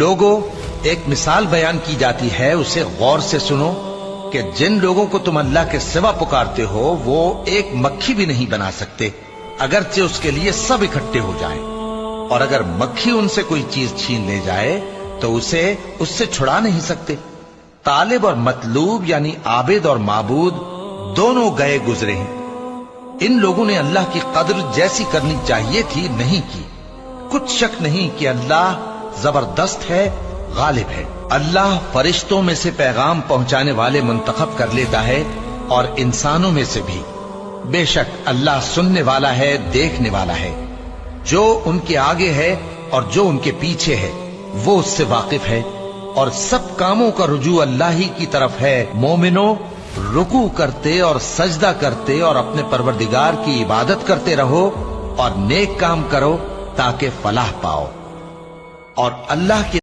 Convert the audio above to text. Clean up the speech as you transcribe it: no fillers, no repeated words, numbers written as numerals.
لوگوں، ایک مثال بیان کی جاتی ہے، اسے غور سے سنو کہ جن لوگوں کو تم اللہ کے سوا پکارتے ہو وہ ایک مکھی بھی نہیں بنا سکتے اگرچہ اس کے لیے سب اکٹھے ہو جائیں، اور اگر مکھی ان سے کوئی چیز چھین لے جائے تو اسے اس سے چھڑا نہیں سکتے۔ طالب اور مطلوب یعنی عابد اور معبود دونوں گئے گزرے ہیں۔ ان لوگوں نے اللہ کی قدر جیسی کرنی چاہیے تھی نہیں کی۔ کچھ شک نہیں کہ اللہ زبردست ہے، غالب ہے۔ اللہ فرشتوں میں سے پیغام پہنچانے والے منتخب کر لیتا ہے اور انسانوں میں سے بھی۔ بے شک اللہ سننے والا ہے، دیکھنے والا ہے۔ جو ان کے آگے ہے اور جو ان کے پیچھے ہے وہ اس سے واقف ہے، اور سب کاموں کا رجوع اللہ ہی کی طرف ہے۔ مومنوں، رکوع کرتے اور سجدہ کرتے اور اپنے پروردگار کی عبادت کرتے رہو اور نیک کام کرو تاکہ فلاح پاؤ، اور اللہ کے